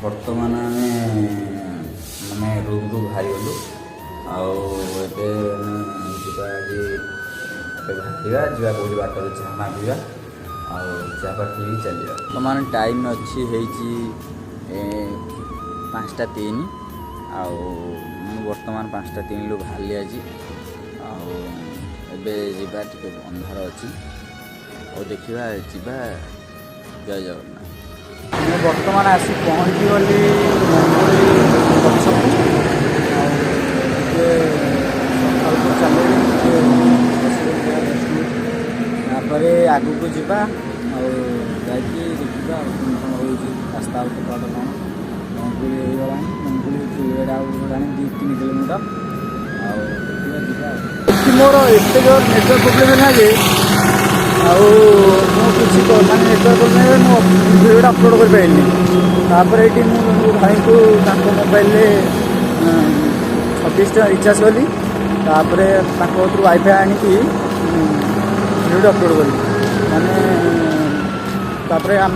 बर्तमान आम रूम रू बाहरी गलु आजा जा कौट बाटर चाह मांगा चाह पार्टी चलिए बर्तमान टाइम अच्छी 5:03 बर्तमान 5:03 बाहरी आज एबे टे अंधार अच्छी और देखा जा जय जगन्नाथ मैं बर्तमान आसी पहुँची गली सकाल चले आगू को जा देखा रास्ता कौन मंगुली होगा मंगुली गला 2-3 किलोमीटर मोर एत जोर नेटवर्क प्रोब्लेम है जे किसी मानने नेटवर्क प्रोब्लेम भिडियो अपलोड कर पारि ये भाई को मोबाइल 26 टका रिचार्ज कली वाईफाई आनी भिडियो अपलोड कली माने आम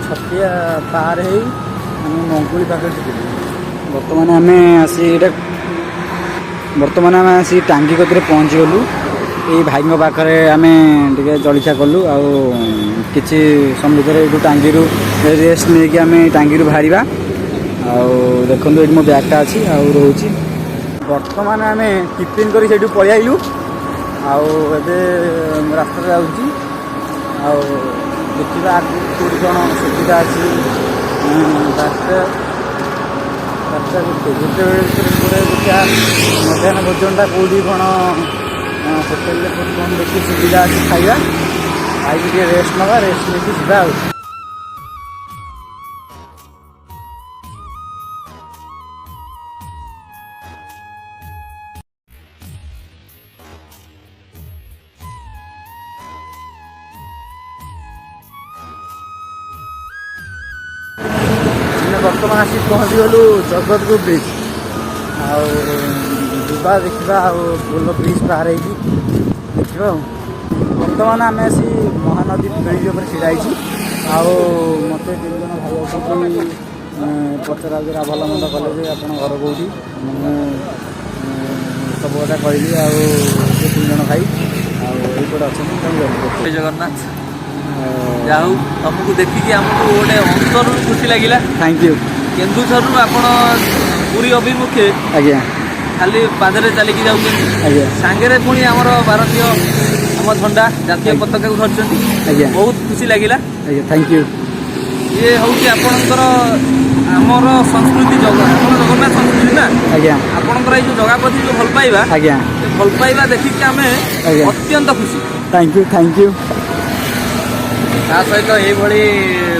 छतिया पार हो मंगुली पाखे बर्तमान आम आसी टांगी कतिरे पहुँची गलु ये भाई पाखे आम टे जलखिया कलु किसी समय भितर ये टांगी रेस्ट नहीं कि आम टांगी बाहर देखो ये मो बैगटा अच्छी रोचे बर्तमान आम टिफिन कर पलि आइलु रास्ता जाऊँगी देखा आगे कौटी कौन सुविधा अच्छी गोटे देखा मध्याह्न भोजनटा कौटी कौन होटेल कौन देखिए सुविधा अच्छी खाଇବା खाई रेस्ट नवा रेस्ट लेके जा बर्तमान आसी पहुँची गलु जगतगुरु ब्रिज जा देखा पोल ब्रिज पार देखा बर्तमान आम आसी महानदी ब्रिज पर छिड़ा मत 3 जन भाई आसिक पचरा उचरा भल मंद कले आप घर कौटी सब कथा कहली 3 जन भाई आईपटे अच्छा जगन्नाथ जाऊ तुमको देखिए आमको गोटे अंतर खुशी लगे थैंक यू केन्दुझर आप पूरी अभिमुखे आज्ञा खाली पादरे चलिकी जाऊँ सांगे पुणी आमर भारतीय आम झंडा जातीय पताका को धरती बहुत खुशी लगे थैंक यू ये हूँ आपणकर आमर संस्कृति जगन्नाथ संस्कृति ना आज्ञा आपणकर जो जगह प्रति जो भल पाइबा आज्ञा भल पाइबा देखिक आम अत्यंत खुशी थैंक यू ता सहित ये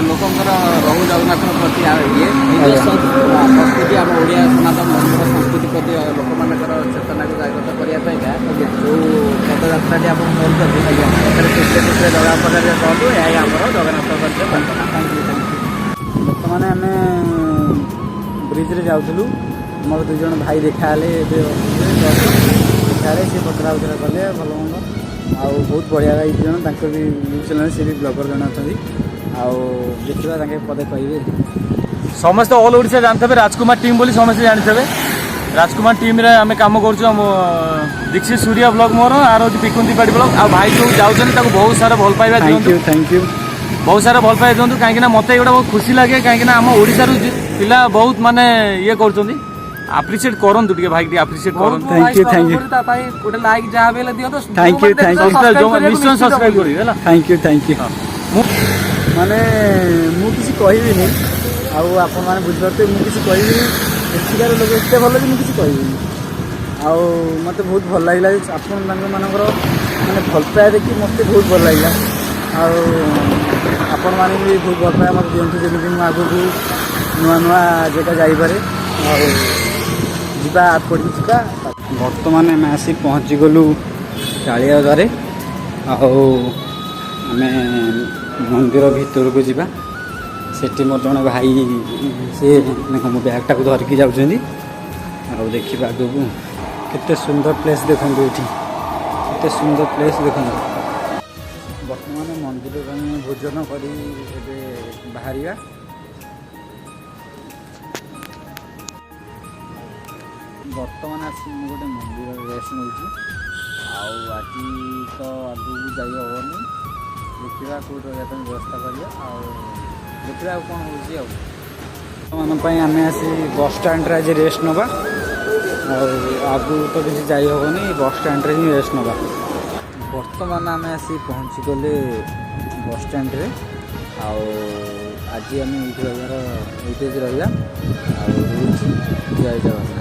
लोकंर रहु जगन्नाथ प्रति ये संस्कृति आम ओडिया सनातन धर्म संस्कृति प्रति लोक मानकर चेतना को जागृत करने जो पदयात्रा आप करते जगह प्रकार कहतु यह आम जगन्नाथ बर्तमान आम ब्रिज जाऊँ मोर 2 जन भाई देखा देखा सी पचरा उचरा कले भल मंद बहुत बढ़िया भाई जन भी यूट्यूब चैनल से भी ब्लॉगर जन अच्छा देखा पदे कहे समस्त ऑल ओडिशा जानते राजकुमार टीम बोली समस्त जानते राजकुमार टीम रे आम कम कर दीक्षित सूर्या ब्लॉग मोर आर हूँ पिकुंती पाटी ब्लॉग आ भाई जो जाऊँच बहुत सारा भल पाइबा थैंक यू बहुत सारा भल पाइबा दिखाँ कहीं मत ये बहुत खुशी लगे कहीं आम ओडिशा पिला बहुत माने ये कर आप्रिशिएट करन टे भाई टे आप्रिशिएट करन थैंक यू गोटे लाइक जहाँ भी दियो तो थैंक यू निश्चय सब्सक्राइब करिवे थैंक यू माने मु किसी कहबिनी आपण माने बुझते मु किसी कहबिनी एथिकार लोक एते भल कि मु किसी कहबिनी मत बहुत भल लागला आपण मानकर माने भल पाया देखि मत बहुत भल लागला आपण माने भी बहुत भल पाया मत दियंतु जेमिति मु आगु नुआ नुआ जगह जाइपारे जा बर्तमान आम आसी पहुँची गलु कालियादारे आम मंदिर भीतर को जा सेठी मोर जड़े भाई सी मो बैगटा को धरिकी जाऊँच देखा आगे केते सुंदर प्लेस देखो ये केते सुंदर प्लेस देखो बर्तमान मंदिर भोजन कर बाहर ବର୍ତ୍ତମାନ ଆସି ମୁଁ ଗୋଟେ ମନ୍ଦିରରେ ରେଷ୍ଟ ନେଉଛି। ଆଉ ଆଜି ତ ଆଗକୁ ଯାଇ ହେବନି, ଦେଖିବା କେଉଁଠି ରହିବା ପାଇଁ ବ୍ୟବସ୍ଥା କରିବା। ଆଉ ଦେଖିବା ଆଉ କ'ଣ ହେଉଛି। ଆଉ ମାନଙ୍କ ପାଇଁ ଆମେ ଆସି ବସ୍ ଷ୍ଟାଣ୍ଡରେ ଆଜି ରେଷ୍ଟ ନେବା। ଆଉ ଆଗକୁ ତ କିଛି ଯାଇ ହେବନି, ବସ୍ ଷ୍ଟାଣ୍ଡରେ ହିଁ ରେଷ୍ଟ ନେବା। ବର୍ତ୍ତମାନ ଆମେ ଆସି ପହଞ୍ଚିଗଲେ ବସ୍ ଷ୍ଟାଣ୍ଡରେ। ଆଉ ଆଜି ଆମେ ଏଇଠି ରହିବାର, ଏଇଠି ରହିବା। ଆଉ ରହୁଛି, ଜୟ ଜଗନ୍ନାଥ।